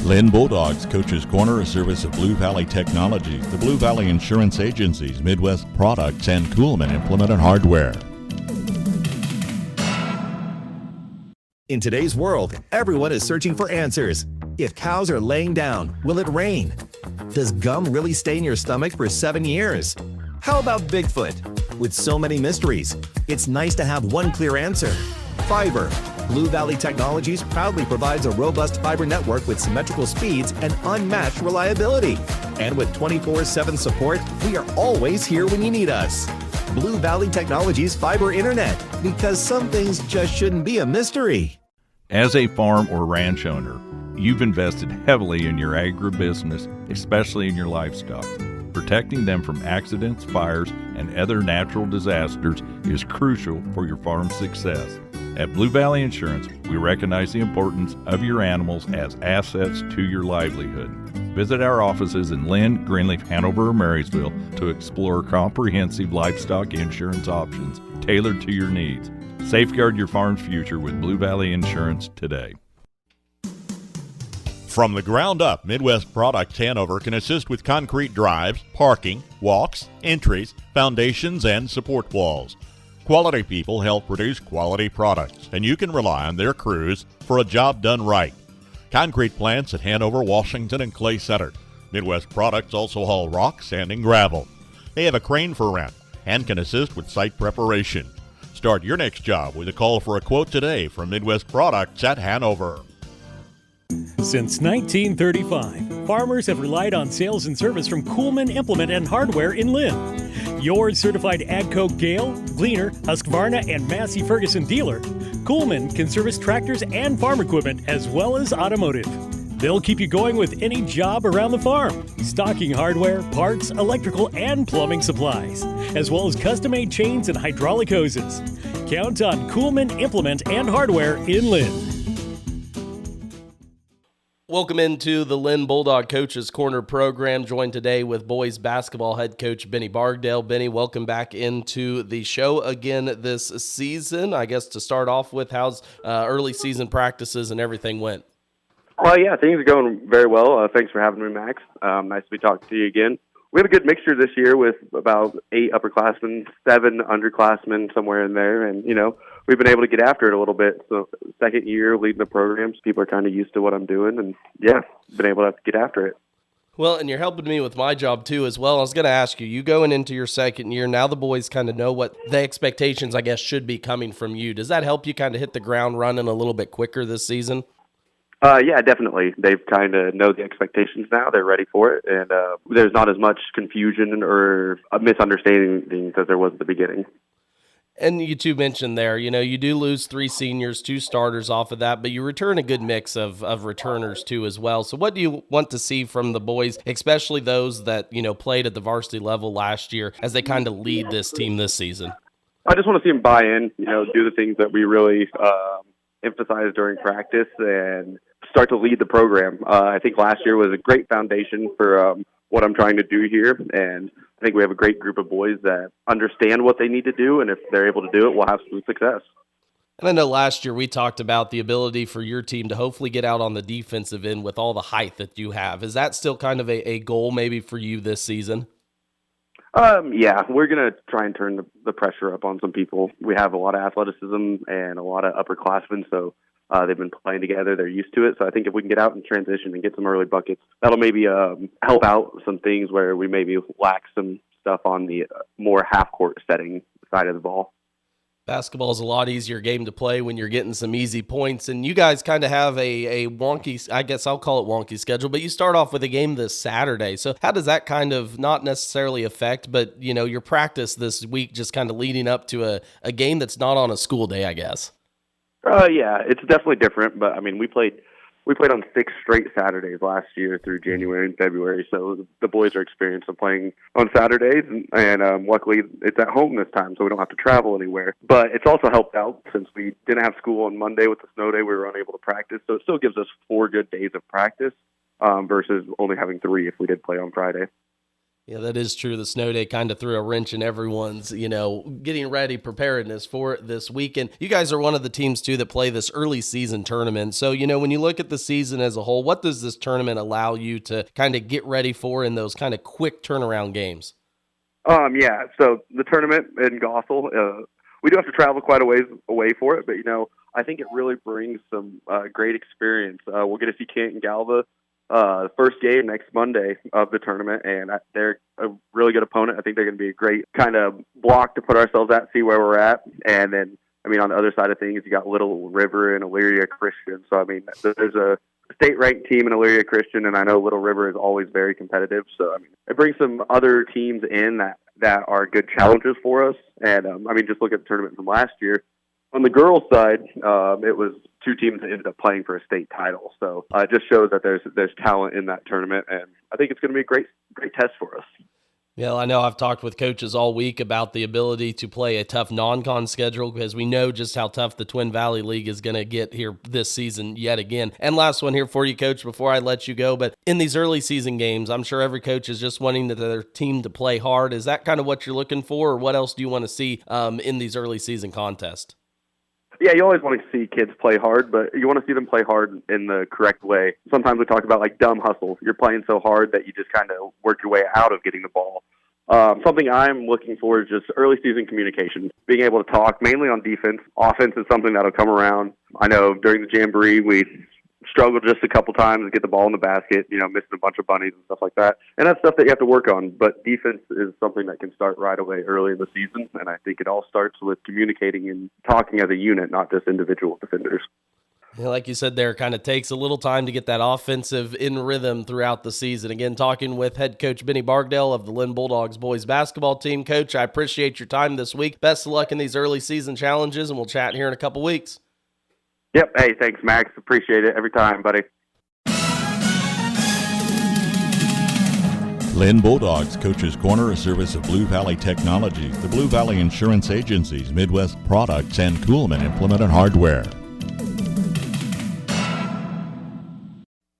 Linn Bulldogs, Coach's Corner, a service of Blue Valley Technologies, the Blue Valley Insurance Agencies, Midwest Products, and Kuhlman Implement and Hardware. In today's world, everyone is searching for answers. If cows are laying down, will it rain? Does gum really stay in your stomach for 7 years? How about Bigfoot? With so many mysteries, it's nice to have one clear answer. Fiber. Blue Valley Technologies proudly provides a robust fiber network with symmetrical speeds and unmatched reliability. And with 24/7 support, we are always here when you need us. Blue Valley Technologies Fiber Internet, because some things just shouldn't be a mystery. As a farm or ranch owner, you've invested heavily in your agribusiness, especially in your livestock. Protecting them from accidents, fires, and other natural disasters is crucial for your farm's success. At Blue Valley Insurance, we recognize the importance of your animals as assets to your livelihood. Visit our offices in Linn, Greenleaf, Hanover, or Marysville to explore comprehensive livestock insurance options tailored to your needs. Safeguard your farm's future with Blue Valley Insurance today. From the ground up, Midwest Products Hanover can assist with concrete drives, parking, walks, entries, foundations, and support walls. Quality people help produce quality products, and you can rely on their crews for a job done right. Concrete plants at Hanover, Washington, and Clay Center. Midwest Products also haul rock, sand, and gravel. They have a crane for rent and can assist with site preparation. Start your next job with a call for a quote today from Midwest Products at Hanover. Since 1935, farmers have relied on sales and service from Kuhlman Implement and Hardware in Linn. Your certified AGCO Gale, Gleaner, Husqvarna, and Massey Ferguson dealer, Kuhlman can service tractors and farm equipment as well as automotive. They'll keep you going with any job around the farm, stocking hardware, parts, electrical, and plumbing supplies, as well as custom-made chains and hydraulic hoses. Count on Kuhlman Implement and Hardware in Linn. Welcome into the Linn Bulldog Coach's Corner program, joined today with boys basketball head coach Benny Bargdale. Benny, welcome back into the show again this season. I guess to start off with, how's early season practices and everything went? Well, yeah, things are going very well. Thanks for having me, Max. Nice to be talking to you again. We have a good mixture this year with about 8 upperclassmen, 7 underclassmen, somewhere in there, and, we've been able to get after it a little bit. So second year leading the programs, people are kind of used to what I'm doing, and been able to get after it. Well, and you're helping me with my job too as well. I was going to ask you going into your second year, now the boys kind of know what the expectations, I guess, should be coming from you. Does that help you kind of hit the ground running a little bit quicker this season? Yeah, definitely. They've kind of know the expectations now. They're ready for it, and there's not as much confusion or a misunderstanding as there was at the beginning. And you two mentioned there, you do lose 3 seniors, 2 starters off of that, but you return a good mix of returners too as well. So what do you want to see from the boys, especially those that, played at the varsity level last year as they kind of lead this team this season? I just want to see them buy in, do the things that we really emphasize during practice and start to lead the program. I think last year was a great foundation for what I'm trying to do here, and I think we have a great group of boys that understand what they need to do, and if they're able to do it, we'll have some success. And I know last year we talked about the ability for your team to hopefully get out on the defensive end with all the height that you have. Is that still kind of a goal maybe for you this season? Yeah, we're going to try and turn the pressure up on some people. We have a lot of athleticism and a lot of upperclassmen, so they've been playing together. They're used to it. So I think if we can get out and transition and get some early buckets, that'll maybe help out some things where we maybe lack some stuff on the more half-court setting side of the ball. Basketball is a lot easier game to play when you're getting some easy points, and you guys kind of have a wonky, I guess I'll call it wonky schedule, but you start off with a game this Saturday. So how does that kind of not necessarily affect, but, your practice this week just kind of leading up to a game that's not on a school day, I guess? Yeah, it's definitely different, but, we played on 6 straight Saturdays last year through January and February, so the boys are experienced of playing on Saturdays, and luckily it's at home this time, so we don't have to travel anywhere. But it's also helped out since we didn't have school on Monday with the snow day, we were unable to practice, so it still gives us 4 good days of practice versus only having 3 if we did play on Friday. Yeah, that is true. The snow day kind of threw a wrench in everyone's, getting ready, preparedness for it this weekend. You guys are one of the teams, too, that play this early season tournament. So, when you look at the season as a whole, what does this tournament allow you to kind of get ready for in those kind of quick turnaround games? Yeah, so the tournament in Gothel, we do have to travel quite a ways away for it, but, I think it really brings some great experience. We'll get to see Canton Galva first game next Monday of the tournament, and they're a really good opponent. I think they're going to be a great kind of block to put ourselves at, see where we're at. And then, on the other side of things, you got Little River and Elyria Christian. So, there's a state-ranked team in Elyria Christian, and I know Little River is always very competitive. So, it brings some other teams in that are good challenges for us. And, just look at the tournament from last year. On the girls' side, it was two teams that ended up playing for a state title. So it just shows that there's talent in that tournament, and I think it's going to be a great test for us. Yeah, I know I've talked with coaches all week about the ability to play a tough non-con schedule because we know just how tough the Twin Valley League is going to get here this season yet again. And last one here for you, Coach, before I let you go. But in these early season games, I'm sure every coach is just wanting their team to play hard. Is that kind of what you're looking for, or what else do you want to see in these early season contests? Yeah, you always want to see kids play hard, but you want to see them play hard in the correct way. Sometimes we talk about dumb hustles. You're playing so hard that you just kind of work your way out of getting the ball. Something I'm looking for is just early season communication, being able to talk mainly on defense. Offense is something that'll come around. I know during the Jamboree we struggled just a couple times to get the ball in the basket, missing a bunch of bunnies and stuff like that. And that's stuff that you have to work on. But defense is something that can start right away early in the season. And I think it all starts with communicating and talking as a unit, not just individual defenders. Yeah, like you said there, kind of takes a little time to get that offensive in rhythm throughout the season. Again, talking with head coach Benny Bargdale of the Linn Bulldogs boys basketball team. Coach, I appreciate your time this week. Best of luck in these early season challenges, and we'll chat here in a couple weeks. Yep. Hey, thanks, Max. Appreciate it every time, buddy. Linn Bulldogs Coach's Corner, a service of Blue Valley Technologies, the Blue Valley Insurance Agencies, Midwest Products, and Kuhlman Implement and Hardware.